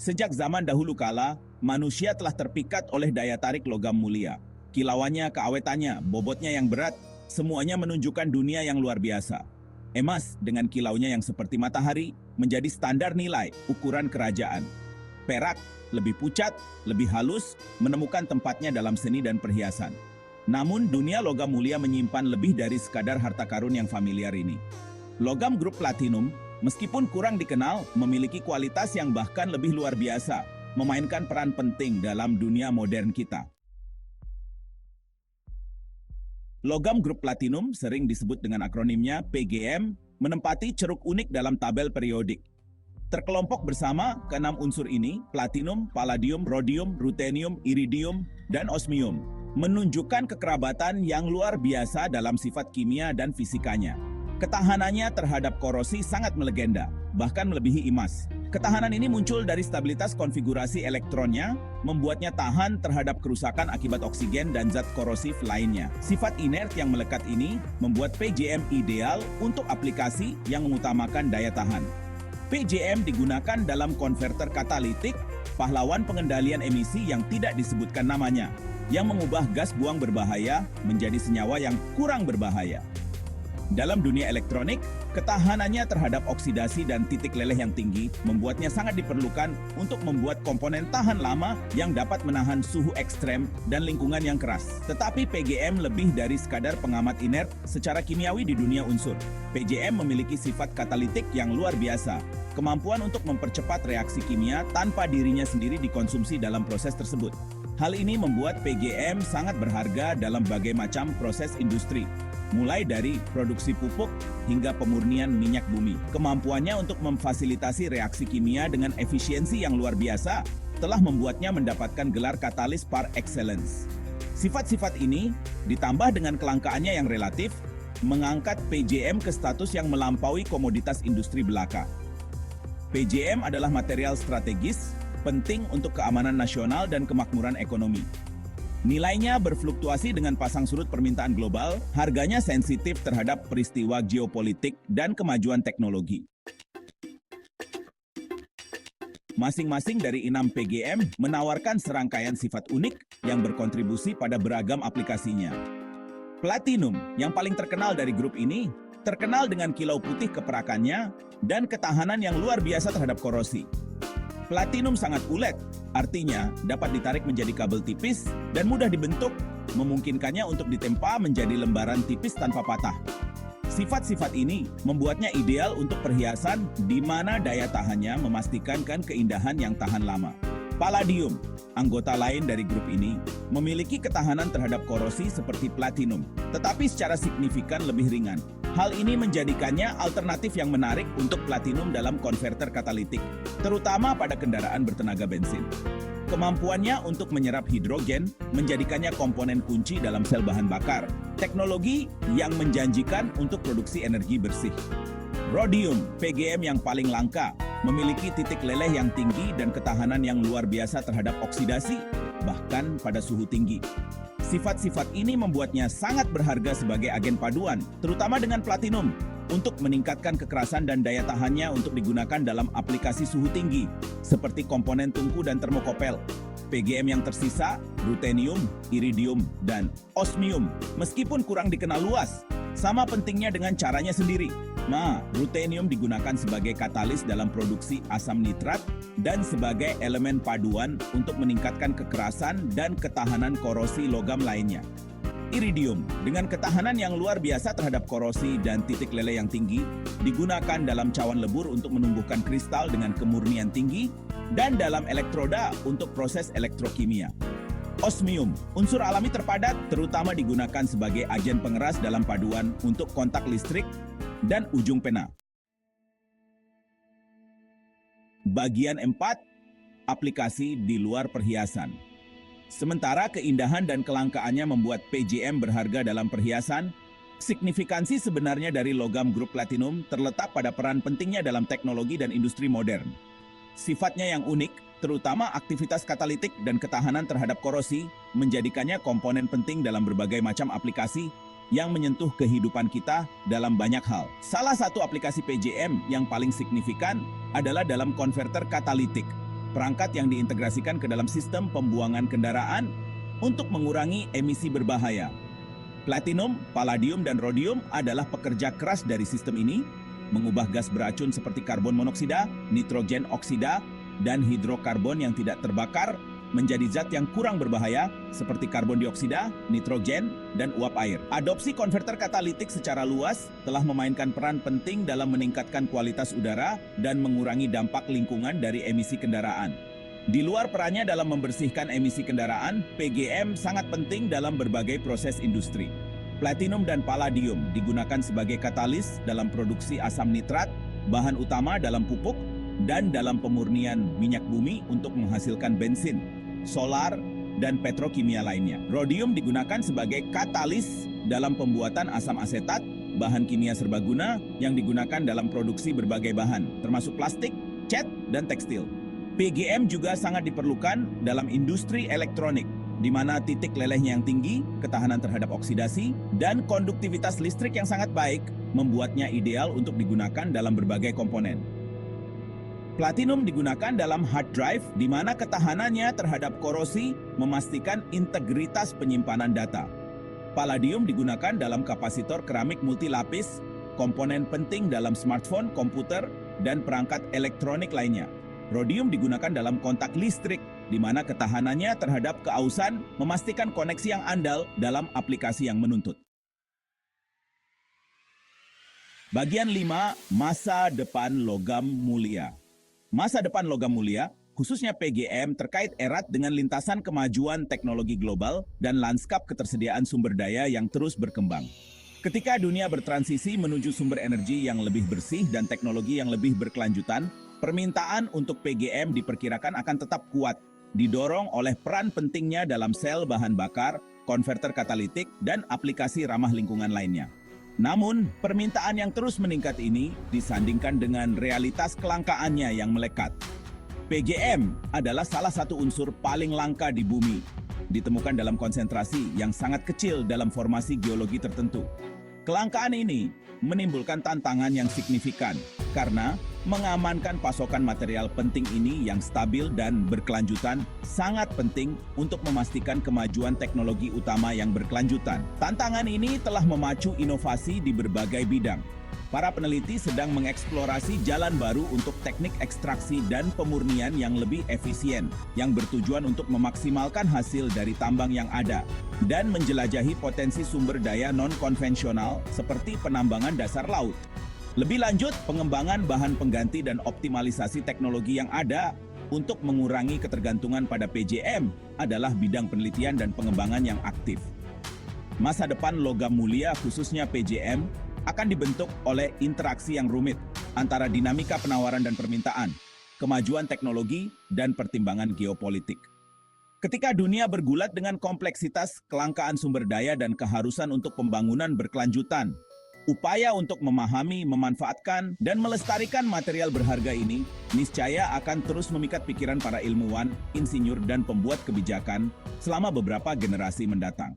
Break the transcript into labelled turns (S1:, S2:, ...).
S1: Sejak zaman dahulu kala, manusia telah terpikat oleh daya tarik logam mulia. Kilauannya, keawetannya, bobotnya yang berat, semuanya menunjukkan dunia yang luar biasa. Emas dengan kilaunya yang seperti matahari menjadi standar nilai ukuran kerajaan. Perak, lebih pucat, lebih halus, menemukan tempatnya dalam seni dan perhiasan. Namun dunia logam mulia menyimpan lebih dari sekadar harta karun yang familiar ini. Logam grup platinum, meskipun kurang dikenal, memiliki kualitas yang bahkan lebih luar biasa, memainkan peran penting dalam dunia modern kita. Logam grup platinum, sering disebut dengan akronimnya PGM, menempati ceruk unik dalam tabel periodik. Terkelompok bersama keenam unsur ini, platinum, palladium, rhodium, ruthenium, iridium, dan osmium, menunjukkan kekerabatan yang luar biasa dalam sifat kimia dan fisikanya. Ketahanannya terhadap korosi sangat melegenda, bahkan melebihi emas. Ketahanan ini muncul dari stabilitas konfigurasi elektronnya, membuatnya tahan terhadap kerusakan akibat oksigen dan zat korosif lainnya. Sifat inert yang melekat ini membuat PGM ideal untuk aplikasi yang mengutamakan daya tahan. PGM digunakan dalam konverter katalitik, pahlawan pengendalian emisi yang tidak disebutkan namanya, yang mengubah gas buang berbahaya menjadi senyawa yang kurang berbahaya. Dalam dunia elektronik, ketahanannya terhadap oksidasi dan titik leleh yang tinggi membuatnya sangat diperlukan untuk membuat komponen tahan lama yang dapat menahan suhu ekstrem dan lingkungan yang keras. Tetapi PGM lebih dari sekadar pengamat inert secara kimiawi di dunia unsur. PGM memiliki sifat katalitik yang luar biasa, kemampuan untuk mempercepat reaksi kimia tanpa dirinya sendiri dikonsumsi dalam proses tersebut. Hal ini membuat PGM sangat berharga dalam berbagai macam proses industri, mulai dari produksi pupuk hingga pemurnian minyak bumi. Kemampuannya untuk memfasilitasi reaksi kimia dengan efisiensi yang luar biasa telah membuatnya mendapatkan gelar katalis par excellence. Sifat-sifat ini, ditambah dengan kelangkaannya yang relatif, mengangkat PGM ke status yang melampaui komoditas industri belaka. PGM adalah material strategis, penting untuk keamanan nasional dan kemakmuran ekonomi. Nilainya berfluktuasi dengan pasang surut permintaan global, harganya sensitif terhadap peristiwa geopolitik dan kemajuan teknologi. Masing-masing dari 6 PGM menawarkan serangkaian sifat unik yang berkontribusi pada beragam aplikasinya. Platinum, yang paling terkenal dari grup ini, terkenal dengan kilau putih keperakannya dan ketahanan yang luar biasa terhadap korosi. Platinum sangat ulet, artinya dapat ditarik menjadi kabel tipis dan mudah dibentuk, memungkinkannya untuk ditempa menjadi lembaran tipis tanpa patah. Sifat-sifat ini membuatnya ideal untuk perhiasan di mana daya tahannya memastikan keindahan yang tahan lama. Palladium, anggota lain dari grup ini, memiliki ketahanan terhadap korosi seperti platinum, tetapi secara signifikan lebih ringan. Hal ini menjadikannya alternatif yang menarik untuk platinum dalam konverter katalitik, terutama pada kendaraan bertenaga bensin. Kemampuannya untuk menyerap hidrogen menjadikannya komponen kunci dalam sel bahan bakar, teknologi yang menjanjikan untuk produksi energi bersih. Rhodium, PGM yang paling langka, memiliki titik leleh yang tinggi dan ketahanan yang luar biasa terhadap oksidasi, bahkan pada suhu tinggi. Sifat-sifat ini membuatnya sangat berharga sebagai agen paduan, terutama dengan platinum, untuk meningkatkan kekerasan dan daya tahannya untuk digunakan dalam aplikasi suhu tinggi, seperti komponen tungku dan termokopel. PGM yang tersisa, ruthenium, iridium, dan osmium, meskipun kurang dikenal luas, sama pentingnya dengan caranya sendiri. Ruthenium digunakan sebagai katalis dalam produksi asam nitrat dan sebagai elemen paduan untuk meningkatkan kekerasan dan ketahanan korosi logam lainnya. Iridium, dengan ketahanan yang luar biasa terhadap korosi dan titik leleh yang tinggi, digunakan dalam cawan lebur untuk menumbuhkan kristal dengan kemurnian tinggi dan dalam elektroda untuk proses elektrokimia. Osmium, unsur alami terpadat, terutama digunakan sebagai agen pengeras dalam paduan untuk kontak listrik dan ujung pena. Bagian 4, aplikasi di luar perhiasan. Sementara keindahan dan kelangkaannya membuat PGM berharga dalam perhiasan, signifikansi sebenarnya dari logam grup platinum terletak pada peran pentingnya dalam teknologi dan industri modern. Sifatnya yang unik, terutama aktivitas katalitik dan ketahanan terhadap korosi, menjadikannya komponen penting dalam berbagai macam aplikasi yang menyentuh kehidupan kita dalam banyak hal. Salah satu aplikasi PGM yang paling signifikan adalah dalam konverter katalitik. perangkat yang diintegrasikan ke dalam sistem pembuangan kendaraan untuk mengurangi emisi berbahaya. Platinum, palladium, dan rhodium adalah pekerja keras dari sistem ini, mengubah gas beracun seperti karbon monoksida, nitrogen oksida, dan hidrokarbon yang tidak terbakar menjadi zat yang kurang berbahaya seperti karbon dioksida, nitrogen, dan uap air. Adopsi konverter katalitik secara luas telah memainkan peran penting dalam meningkatkan kualitas udara dan mengurangi dampak lingkungan dari emisi kendaraan. Di luar perannya dalam membersihkan emisi kendaraan, PGM sangat penting dalam berbagai proses industri. Platinum dan palladium digunakan sebagai katalis dalam produksi asam nitrat, bahan utama dalam pupuk, dan dalam pemurnian minyak bumi untuk menghasilkan bensin, solar, dan petrokimia lainnya. Rhodium digunakan sebagai katalis dalam pembuatan asam asetat, bahan kimia serbaguna yang digunakan dalam produksi berbagai bahan, termasuk plastik, cat, dan tekstil. PGM juga sangat diperlukan dalam industri elektronik, di mana titik lelehnya yang tinggi, ketahanan terhadap oksidasi, dan konduktivitas listrik yang sangat baik membuatnya ideal untuk digunakan dalam berbagai komponen. Platinum digunakan dalam hard drive, di mana ketahanannya terhadap korosi memastikan integritas penyimpanan data. Palladium digunakan dalam kapasitor keramik multilapis, komponen penting dalam smartphone, komputer, dan perangkat elektronik lainnya. Rhodium digunakan dalam kontak listrik, di mana ketahanannya terhadap keausan memastikan koneksi yang andal dalam aplikasi yang menuntut. Bagian 5, masa depan logam mulia. Masa depan logam mulia, khususnya PGM, terkait erat dengan lintasan kemajuan teknologi global dan lanskap ketersediaan sumber daya yang terus berkembang. Ketika dunia bertransisi menuju sumber energi yang lebih bersih dan teknologi yang lebih berkelanjutan, permintaan untuk PGM diperkirakan akan tetap kuat, didorong oleh peran pentingnya dalam sel bahan bakar, konverter katalitik, dan aplikasi ramah lingkungan lainnya. Namun, permintaan yang terus meningkat ini disandingkan dengan realitas kelangkaannya yang melekat. PGM adalah salah satu unsur paling langka di bumi, ditemukan dalam konsentrasi yang sangat kecil dalam formasi geologi tertentu. Kelangkaan ini menimbulkan tantangan yang signifikan karena mengamankan pasokan material penting ini yang stabil dan berkelanjutan sangat penting untuk memastikan kemajuan teknologi utama yang berkelanjutan. Tantangan ini telah memacu inovasi di berbagai bidang. Para peneliti sedang mengeksplorasi jalan baru untuk teknik ekstraksi dan pemurnian yang lebih efisien, yang bertujuan untuk memaksimalkan hasil dari tambang yang ada, dan menjelajahi potensi sumber daya non-konvensional seperti penambangan dasar laut. Lebih lanjut, pengembangan bahan pengganti dan optimalisasi teknologi yang ada untuk mengurangi ketergantungan pada PGM adalah bidang penelitian dan pengembangan yang aktif. Masa depan logam mulia, khususnya PGM, akan dibentuk oleh interaksi yang rumit antara dinamika penawaran dan permintaan, kemajuan teknologi, dan pertimbangan geopolitik. Ketika dunia bergulat dengan kompleksitas kelangkaan sumber daya dan keharusan untuk pembangunan berkelanjutan, upaya untuk memahami, memanfaatkan, dan melestarikan material berharga ini niscaya akan terus memikat pikiran para ilmuwan, insinyur, dan pembuat kebijakan selama beberapa generasi mendatang.